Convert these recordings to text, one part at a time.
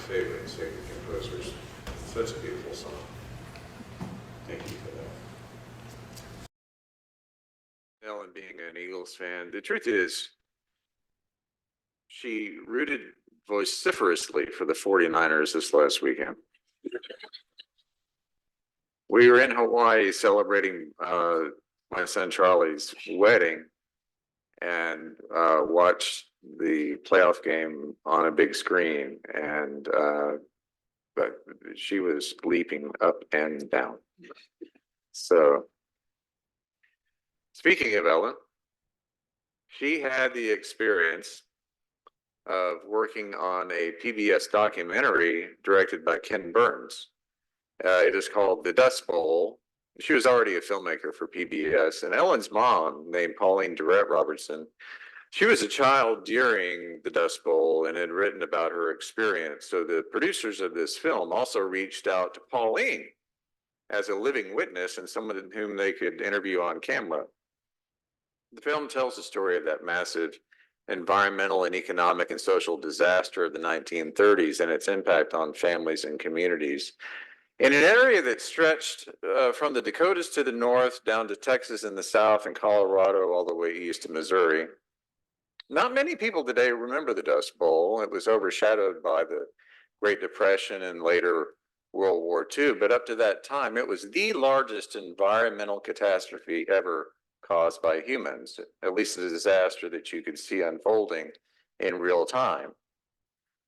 favorite sacred composers. Such a beautiful song. Thank you for that. Ellen being an Eagles fan, the truth is, she rooted vociferously for the 49ers this last weekend. We were in Hawaii celebrating my son Charlie's wedding and watched the playoff game on a big screen, and but she was leaping up and down. So, speaking of Ellen, she had the experience of working on a PBS documentary directed by Ken Burns. It is called The Dust Bowl. She was already a filmmaker for PBS, and Ellen's mom, named Pauline Durrett Robertson, she was a child during the Dust Bowl and had written about her experience. So the producers of this film also reached out to Pauline as a living witness and someone whom they could interview on camera. The film tells the story of that massive environmental and economic and social disaster of the 1930s and its impact on families and communities. In an area that stretched from the Dakotas to the north, down to Texas in the south, and Colorado all the way east to Missouri. Not many people today remember the Dust Bowl. It was overshadowed by the Great Depression and later World War II, but up to that time, it was the largest environmental catastrophe ever caused by humans, at least a disaster that you could see unfolding in real time.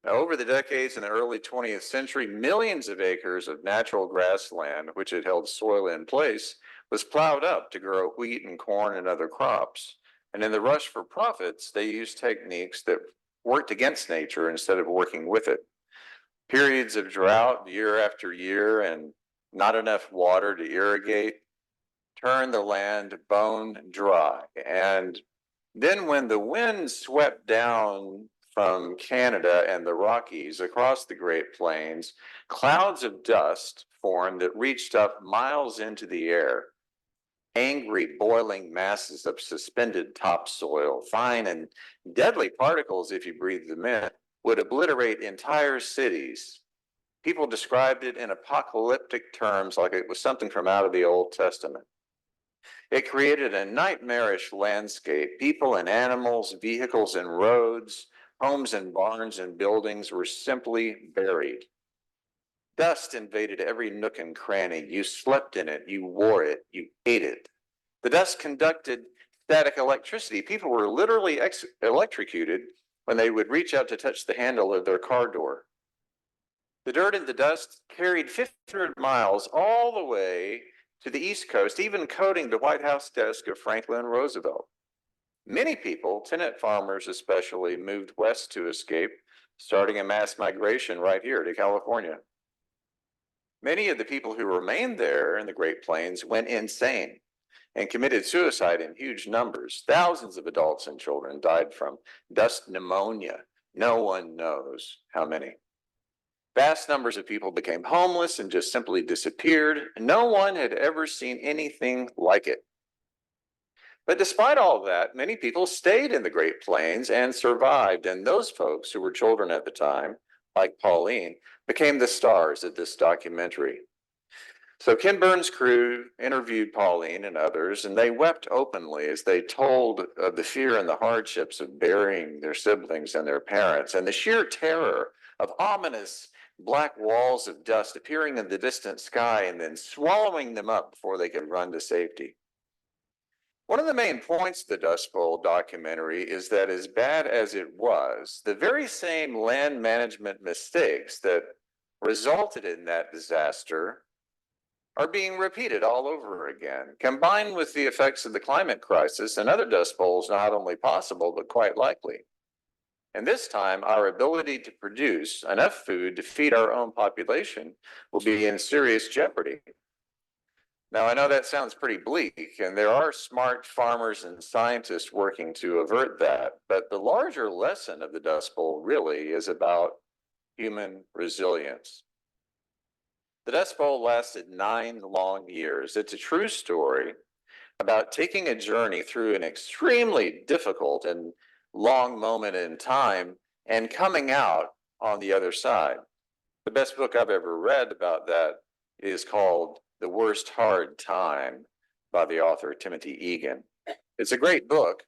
Now, over the decades in the early 20th century, millions of acres of natural grassland, which had held soil in place, was plowed up to grow wheat and corn and other crops. And in the rush for profits, they used techniques that worked against nature instead of working with it. Periods of drought year after year and not enough water to irrigate turned the land bone dry. And then when the wind swept down from Canada and the Rockies across the Great Plains, clouds of dust formed that reached up miles into the air. Angry, boiling masses of suspended topsoil, fine and deadly particles, if you breathe them in, would obliterate entire cities. People described it in apocalyptic terms like it was something from out of the Old Testament. It created a nightmarish landscape. People and animals, vehicles and roads, homes and barns and buildings were simply buried. Dust invaded every nook and cranny. You slept in it, you wore it, you ate it. The dust conducted static electricity. People were literally electrocuted when they would reach out to touch the handle of their car door. The dirt and the dust carried 500 miles all the way to the East Coast, even coating the White House desk of Franklin Roosevelt. Many people, tenant farmers especially, moved west to escape, starting a mass migration right here to California. Many of the people who remained there in the Great Plains went insane and committed suicide in huge numbers. Thousands of adults and children died from dust pneumonia. No one knows how many. Vast numbers of people became homeless and just simply disappeared. No one had ever seen anything like it. But despite all that, many people stayed in the Great Plains and survived. And those folks who were children at the time, like Pauline, became the stars of this documentary. So Ken Burns' crew interviewed Pauline and others, and they wept openly as they told of the fear and the hardships of burying their siblings and their parents, and the sheer terror of ominous black walls of dust appearing in the distant sky and then swallowing them up before they could run to safety. One of the main points of the Dust Bowl documentary is that, as bad as it was, the very same land management mistakes that resulted in that disaster are being repeated all over again. Combined with the effects of the climate crisis, another Dust Bowl is not only possible, but quite likely. And this time, our ability to produce enough food to feed our own population will be in serious jeopardy. Now, I know that sounds pretty bleak, and there are smart farmers and scientists working to avert that, but the larger lesson of the Dust Bowl really is about human resilience. The Dust Bowl lasted 9 long years. It's a true story about taking a journey through an extremely difficult and long moment in time and coming out on the other side. The best book I've ever read about that is called The Worst Hard Time by the author Timothy Egan. It's a great book,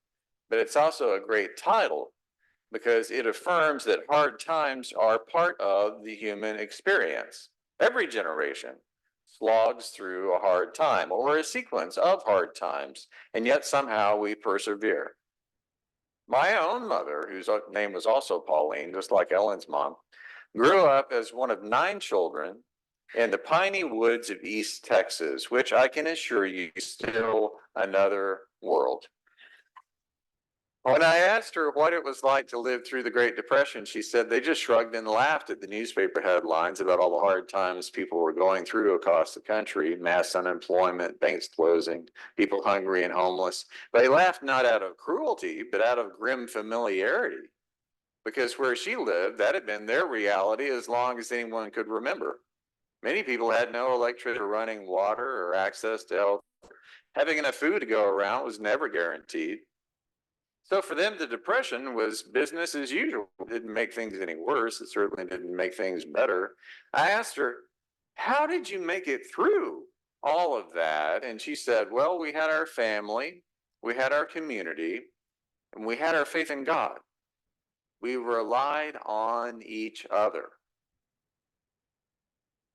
but it's also a great title because it affirms that hard times are part of the human experience. Every generation slogs through a hard time or a sequence of hard times, and yet somehow we persevere. My own mother, whose name was also Pauline, just like Ellen's mom, grew up as one of 9 children in the piney woods of East Texas, which I can assure you is still another world. When I asked her what it was like to live through the Great Depression, she said they just shrugged and laughed at the newspaper headlines about all the hard times people were going through across the country, mass unemployment, banks closing, people hungry and homeless. They laughed not out of cruelty, but out of grim familiarity, because where she lived, that had been their reality as long as anyone could remember. Many people had no electricity or running water or access to health. Having enough food to go around was never guaranteed. So for them, the Depression was business as usual. It didn't make things any worse. It certainly didn't make things better. I asked her, how did you make it through all of that? And she said, well, we had our family, we had our community, and we had our faith in God. We relied on each other.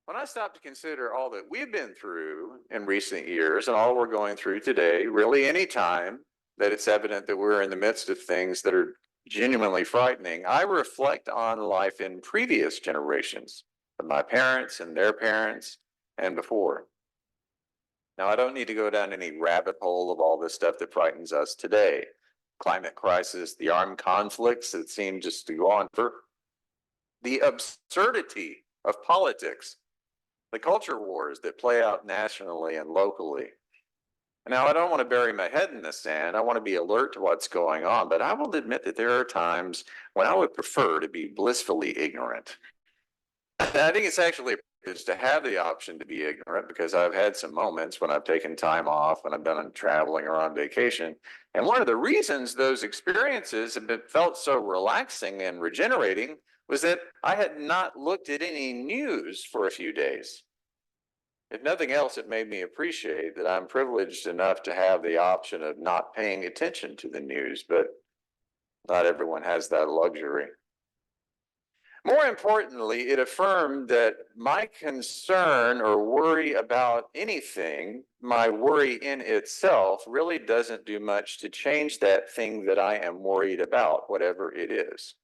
When I stop to consider all that we've been through in recent years and all we're going through today, really any time that it's evident that we're in the midst of things that are genuinely frightening, I reflect on life in previous generations of my parents and their parents and before. Now, I don't need to go down any rabbit hole of all this stuff that frightens us today. Climate crisis, the armed conflicts that seem just to go on for, the absurdity of politics, the culture wars that play out nationally and locally. Now, I don't want to bury my head in the sand. I want to be alert to what's going on, but I will admit that there are times when I would prefer to be blissfully ignorant. And I think it's actually is to have the option to be ignorant, because I've had some moments when I've taken time off, when I've been traveling or on vacation. And one of the reasons those experiences have been felt so relaxing and regenerating was that I had not looked at any news for a few days. If nothing else, it made me appreciate that I'm privileged enough to have the option of not paying attention to the news, but not everyone has that luxury. More importantly, it affirmed that my concern or worry about anything, my worry in itself, really doesn't do much to change that thing that I am worried about, whatever it is.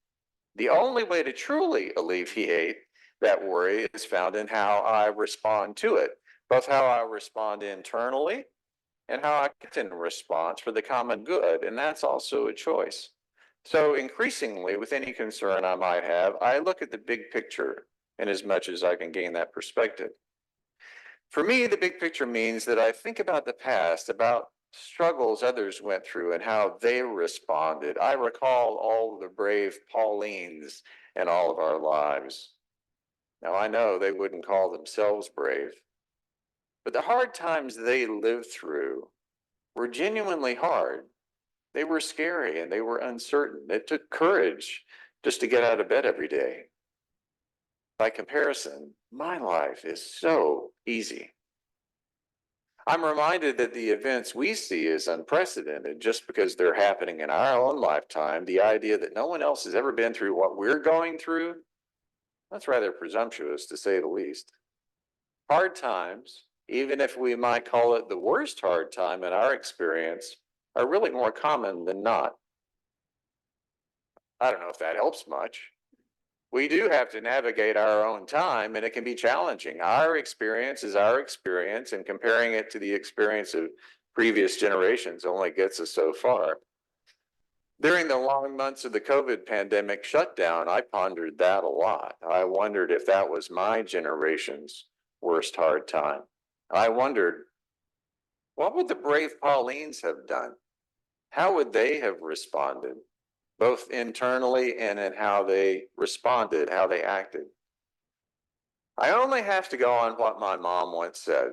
The only way to truly alleviate that worry is found in how I respond to it, both how I respond internally and how I get in response for the common good, and that's also a choice. So increasingly, with any concern I might have, I look at the big picture in as much as I can gain that perspective. For me, the big picture means that I think about the past, about struggles others went through and how they responded. I recall all the brave Paulines in all of our lives. Now, I know they wouldn't call themselves brave, but the hard times they lived through were genuinely hard. They were scary and they were uncertain. It took courage just to get out of bed every day. By comparison, my life is so easy. I'm reminded that the events we see as unprecedented just because they're happening in our own lifetime. The idea that no one else has ever been through what we're going through, that's rather presumptuous, to say the least. Hard times, even if we might call it the worst hard time in our experience, are really more common than not. I don't know if that helps much. We do have to navigate our own time, and it can be challenging. Our experience is our experience, and comparing it to the experience of previous generations only gets us so far. During the long months of the COVID pandemic shutdown, I pondered that a lot. I wondered if that was my generation's worst hard time. I wondered, what would the brave Paulines have done? How would they have responded, both internally and in how they responded, how they acted? I only have to go on what my mom once said.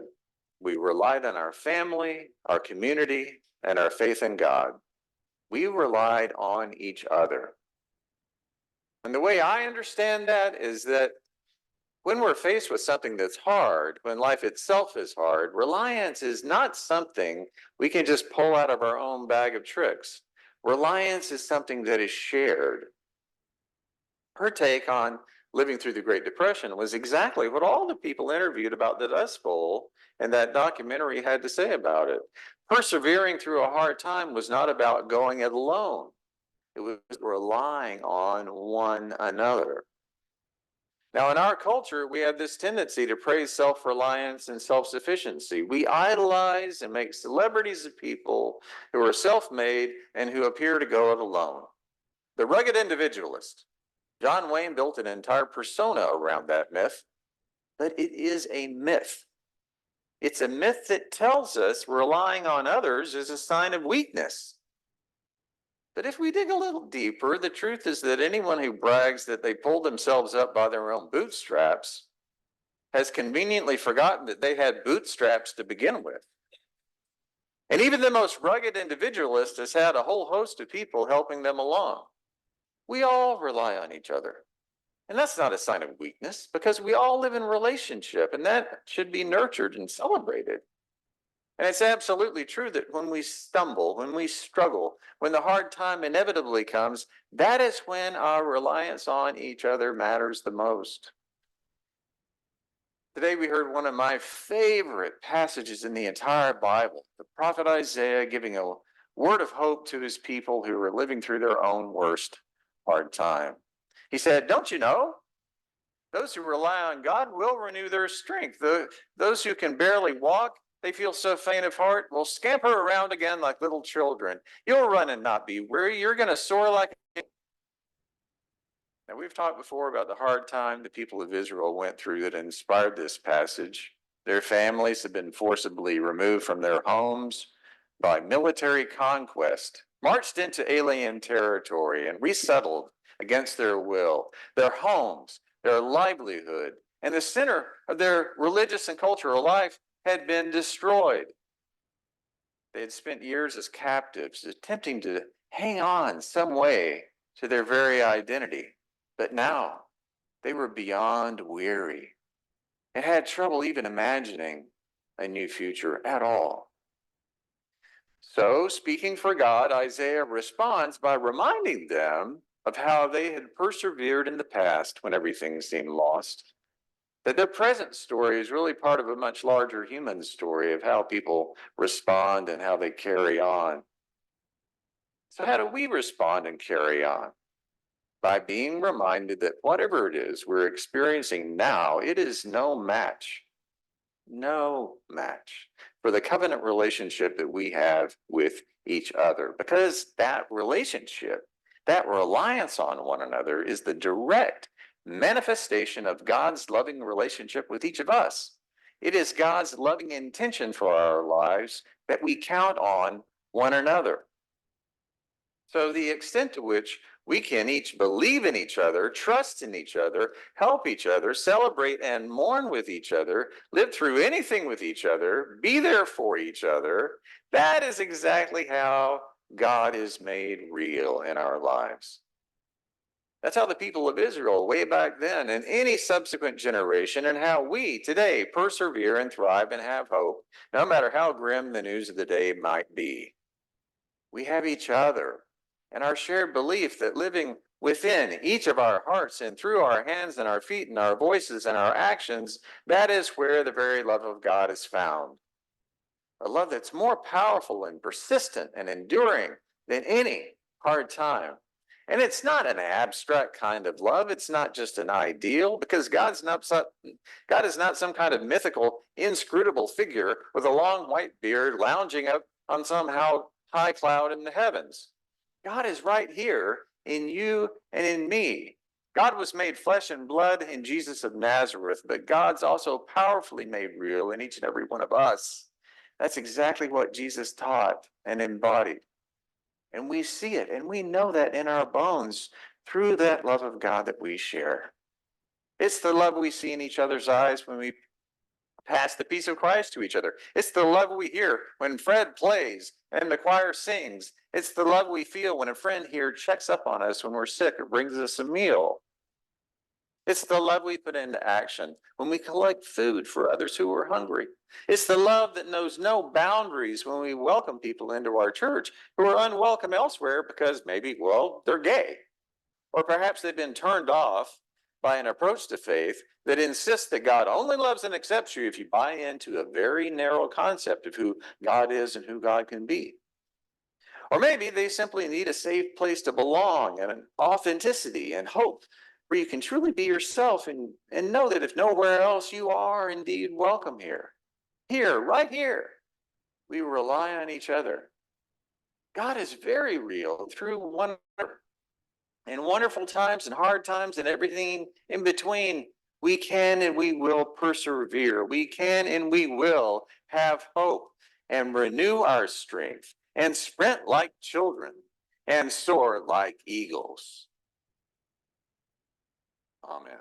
We relied on our family, our community, and our faith in God. We relied on each other. And the way I understand that is that When we're faced with something that's hard, when life itself is hard, reliance is not something we can just pull out of our own bag of tricks. Reliance is something that is shared. Her take on living through the Great Depression was exactly what all the people interviewed about the Dust Bowl and that documentary had to say about it. Persevering through a hard time was not about going it alone. It was relying on one another. Now, in our culture, we have this tendency to praise self-reliance and self-sufficiency. We idolize and make celebrities of people who are self-made and who appear to go it alone. The rugged individualist. John Wayne built an entire persona around that myth, but it is a myth. It's a myth that tells us relying on others is a sign of weakness. But if we dig a little deeper, the truth is that anyone who brags that they pulled themselves up by their own bootstraps has conveniently forgotten that they had bootstraps to begin with. And even the most rugged individualist has had a whole host of people helping them along. We all rely on each other. And that's not a sign of weakness because we all live in relationship and that should be nurtured and celebrated. And it's absolutely true that when we stumble, when we struggle, when the hard time inevitably comes, that is when our reliance on each other matters the most. Today we heard one of my favorite passages in the entire Bible, the prophet Isaiah giving a word of hope to his people who were living through their own worst hard time. He said, "Don't you know? Those who rely on God will renew their strength. Those who can barely walk, they feel so faint of heart, will scamper around again like little children. You'll run and not be weary. You're going to soar like a..." Now, we've talked before about the hard time the people of Israel went through that inspired this passage. Their families had been forcibly removed from their homes by military conquest, marched into alien territory, and resettled against their will. Their homes, their livelihood, and the center of their religious and cultural life had been destroyed. They had spent years as captives, attempting to hang on some way to their very identity. But now they were beyond weary and had trouble even imagining a new future at all. So, speaking for God, Isaiah responds by reminding them of how they had persevered in the past when everything seemed lost. That their present story is really part of a much larger human story of how people respond and how they carry on. So, how do we respond and carry on? By being reminded that whatever it is we're experiencing now, it is no match for the covenant relationship that we have with each other. Because that relationship, that reliance on one another is the direct manifestation of God's loving relationship with each of us. It is God's loving intention for our lives that we count on one another. So the extent to which we can each believe in each other, trust in each other, help each other, celebrate and mourn with each other, live through anything with each other, be there for each other, that is exactly how God is made real in our lives. That's how the people of Israel way back then and any subsequent generation, and how we today persevere and thrive and have hope, no matter how grim the news of the day might be. We have each other. And our shared belief that living within each of our hearts and through our hands and our feet and our voices and our actions, that is where the very love of God is found. A love that's more powerful and persistent and enduring than any hard time. And it's not an abstract kind of love. It's not just an ideal, because God is not some kind of mythical, inscrutable figure with a long white beard lounging up on some high cloud in the heavens. God is right here in you and in me. God was made flesh and blood in Jesus of Nazareth, but God's also powerfully made real in each and every one of us. That's exactly what Jesus taught and embodied. And we see it, and we know that in our bones through that love of God that we share. It's the love we see in each other's eyes when we pass the peace of Christ to each other. It's the love we hear when Fred plays and the choir sings. It's the love we feel when a friend here checks up on us when we're sick or brings us a meal. It's the love we put into action when we collect food for others who are hungry. It's the love that knows no boundaries when we welcome people into our church who are unwelcome elsewhere because maybe, well, they're gay. Or perhaps they've been turned off by an approach to faith that insists that God only loves and accepts you if you buy into a very narrow concept of who God is and who God can be. Or maybe they simply need a safe place to belong and an authenticity and hope where you can truly be yourself and know that if nowhere else you are indeed welcome here. Here, right here, we rely on each other. God is very real through one another. In wonderful times and hard times and everything in between, we can and we will persevere. We can and we will have hope and renew our strength and sprint like children and soar like eagles. Amen.